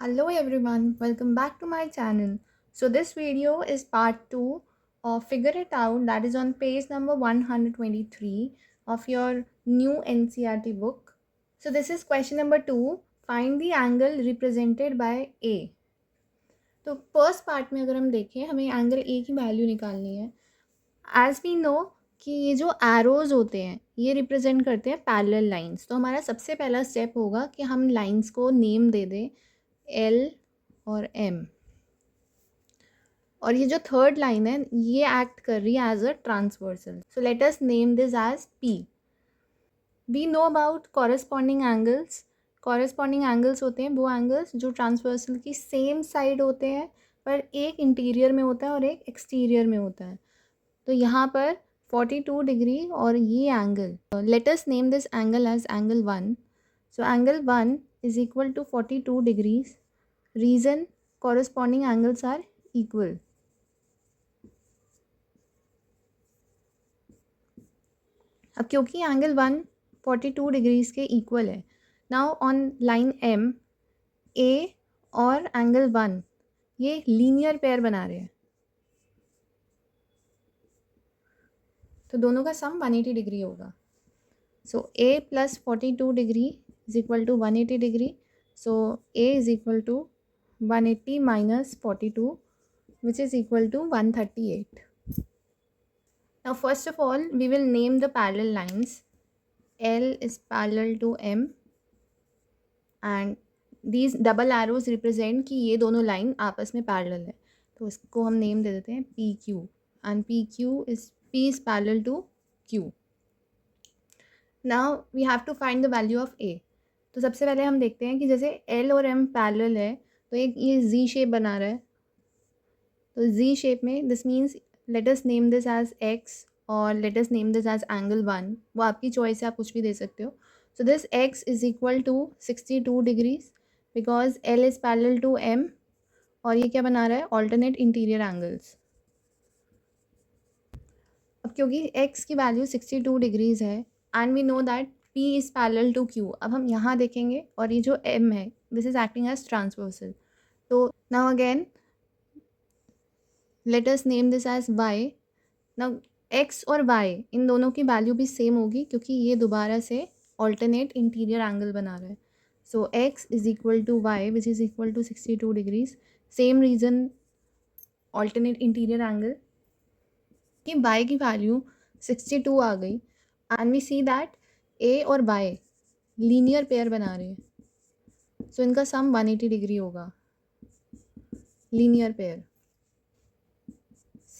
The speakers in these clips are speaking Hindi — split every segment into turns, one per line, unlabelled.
Hello everyone, welcome back to my channel. So this video is part 2 of Figure It Out, that is on page number 123 of your new NCERT book. So this is question number 2, find the angle represented by A. तो फर्स्ट पार्ट में अगर हम देखें हमें एंगल ए की वैल्यू निकालनी है. एज वी नो कि ये जो एरोज होते हैं ये रिप्रेजेंट करते हैं पैरेलल लाइंस. तो हमारा सबसे पहला स्टेप होगा कि हम लाइंस को नेम दे दें एल और एम. और ये जो थर्ड लाइन है ये एक्ट कर रही है as a transversal. So let us name this as P. We know about corresponding angles. Corresponding angles होते हैं वो एंगल्स जो ट्रांसवर्सल की सेम साइड होते हैं पर एक इंटीरियर में होता है और एक एक्सटीरियर में होता है. तो यहाँ पर 42 डिग्री और ये angle, let us name this angle as angle 1. So angle 1 is equal to 42 degrees. Reason corresponding angles are equal. अब क्योंकि एंगल 1 42 डिग्रीज के इक्वल है, now on line M A और एंगल 1 ये लीनियर पेयर बना रहे हैं. तो दोनों का सम 180 डिग्री होगा. So A plus 42 degree is equal to 180 degree. So A is equal to 180 minus 42 which is equal to 138. Now first of all we will name the parallel lines. L is parallel to M and these double arrows represent कि ये दोनों लाइन आपस में पैरेलल है. तो इसको हम नेम दे देते हैं P Q and P Q is P is parallel to Q. Now we have to find the value of A. तो सबसे पहले हम देखते हैं कि जैसे एल और एम पैरेलल है तो एक ये जी शेप बना रहा है. तो जी शेप में this means let us name this as X और let us name this as angle 1. वो आपकी चॉइस है, आप कुछ भी दे सकते हो. So this X is equal to 62 degrees because L is parallel to M और ये क्या बना रहा है ऑल्टरनेट इंटीरियर एंगल्स. अब क्योंकि एक्स की वैल्यू 62 डिग्रीज है and we know that P is parallel to Q. अब हम यहाँ देखेंगे और ये जो एम है this is acting as transversal. तो now again let us name this as Y. Now X और वाई इन दोनों की वैल्यू भी सेम होगी क्योंकि ये दोबारा से ऑल्टरनेट इंटीरियर एंगल बना रहा है. So X is equal to Y which is equal to 62 degrees. Same reason alternate interior angle कि वाई की वैल्यू 62 आ गई and we see that A और वाई लीनियर पेयर बना रहे हैं. सो इनका सम 180 डिग्री होगा. Linear pair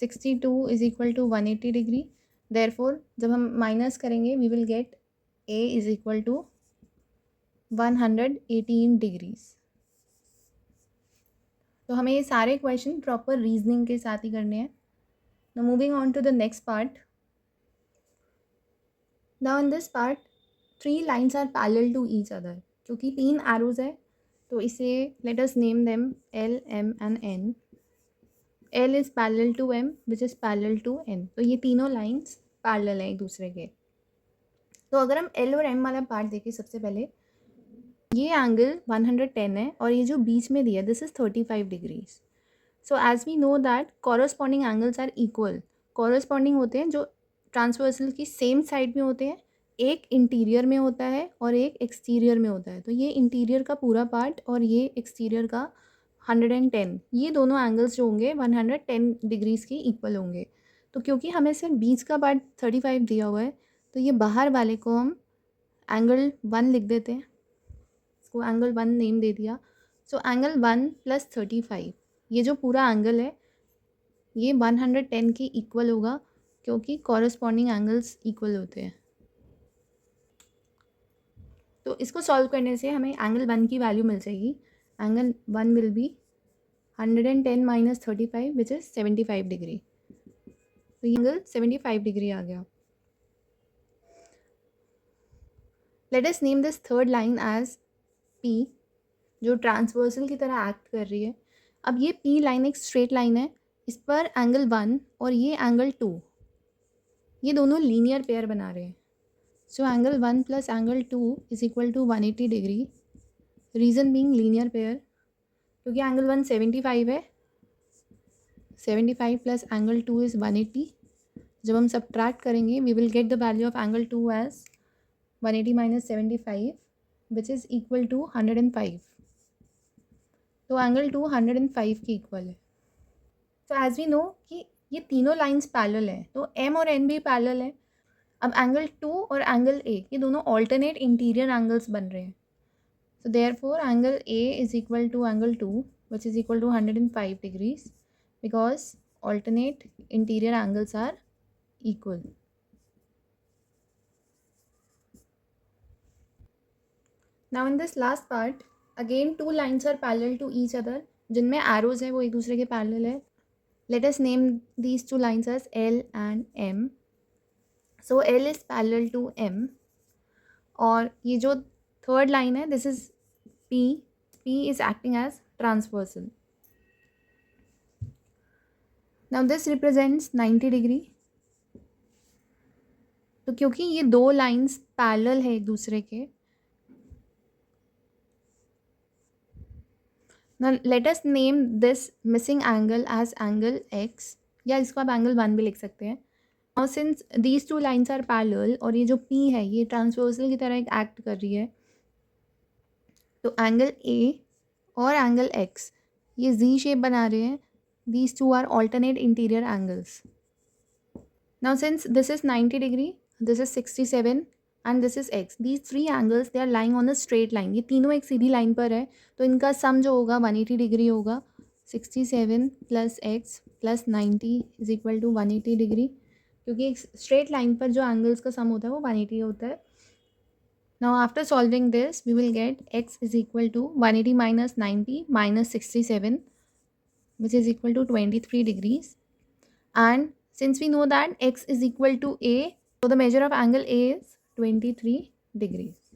62 is equal to 180 degree. Therefore जब हम माइनस करेंगे we will get A is equal to 118 degrees. तो हमें ये सारे क्वेश्चन प्रॉपर रीजनिंग के साथ ही करने हैं. Now moving on to the next part. Now in this part 3 lines are parallel to each other. क्योंकि 3 एरोज है तो इसे let us name them L M and N. L is parallel to M which is parallel to N. तो ये तीनों लाइंस पैरेलल हैं एक दूसरे के. तो अगर हम L और M वाला पार्ट देखें सबसे पहले ये एंगल 110 है और ये जो बीच में दिया this is 35 degrees. So as we know that corresponding angles are equal. Corresponding होते हैं जो ट्रांसवर्सल की सेम साइड में होते हैं. एक इंटीरियर में होता है और एक एक्सटीरियर में होता है. तो ये इंटीरियर का पूरा पार्ट और ये एक्सटीरियर का 110, ये दोनों एंगल्स जो होंगे 110 डिग्रीज़ के इक्वल होंगे. तो क्योंकि हमें सिर्फ बीच का पार्ट 35 दिया हुआ है तो ये बाहर वाले को हम एंगल 1 लिख देते हैं. इसको एंगल 1 नेम दे दिया. सो एंगल 1 प्लस 35 ये जो पूरा एंगल है ये 110 के इक्वल होगा क्योंकि कॉरस्पॉन्डिंग एंगल्स इक्वल होते हैं. तो इसको सॉल्व करने से हमें एंगल 1 की वैल्यू मिल जाएगी. Angle 1 will be 110 minus 35 which is 75 degree. तो ये एंगल 75 डिग्री आ गया. Let us name this third line as P जो ट्रांसवर्सल की तरह एक्ट कर रही है. अब ये पी लाइन एक स्ट्रेट लाइन है. इस पर एंगल 1 और ये एंगल 2 ये दोनों लीनियर पेयर बना रहे हैं. So angle 1 plus angle 2 is equal to 180 degree. Reason being linear pair. क्योंकि एंगल 1 75 है, 75 प्लस एंगल 2 इज़ 180. जब हम सब्ट्रैक्ट करेंगे we will get the value of angle 2 as 180 minus 75 which is equal to 105. तो एंगल 2 105 के इक्वल है. तो एज वी नो कि ये तीनों लाइंस पैरेलल है, तो एम और एन भी पैरेलल है. अब एंगल 2 और एंगल ए ये दोनों ऑल्टरनेट इंटीरियर एंगल्स बन रहे हैं. So therefore angle A is equal to angle 2 which is equal to 105 degrees because alternate interior angles are equal. Now in this last part again two lines are parallel to each other जिनमें arrows है वो एक दूसरे के parallel है. Let us name these two lines as L and M. So L is parallel to M और ये जो third line है this is P. P is acting as transversal. Now this represents 90 degree. तो क्योंकि ये दो लाइंस पैरेलल है एक दूसरे के, now let us name this missing angle as angle X, या इसको आप angle 1 भी लिख सकते हैं. Now since these two lines are parallel और ये जो P है ये ट्रांसवर्सल की तरह एक एक्ट कर रही है, तो एंगल A और एंगल X ये Z शेप बना रहे हैं. These two are alternate interior angles. Now since this is 90 degree, this is 67 and this is X. These three angles they are lying on a straight line. ये तीनों एक सीधी लाइन पर है, तो इनका सम जो होगा 180 डिग्री होगा. 67 plus X plus 90 is equal to 180 degree, क्योंकि एक स्ट्रेट लाइन पर जो एंगल्स का सम होता है वो 180 होता है. Now after solving this we will get X is equal to 180 minus 90 minus 67 which is equal to 23 degrees. And since we know that X is equal to A, so the measure of angle A is 23 degrees.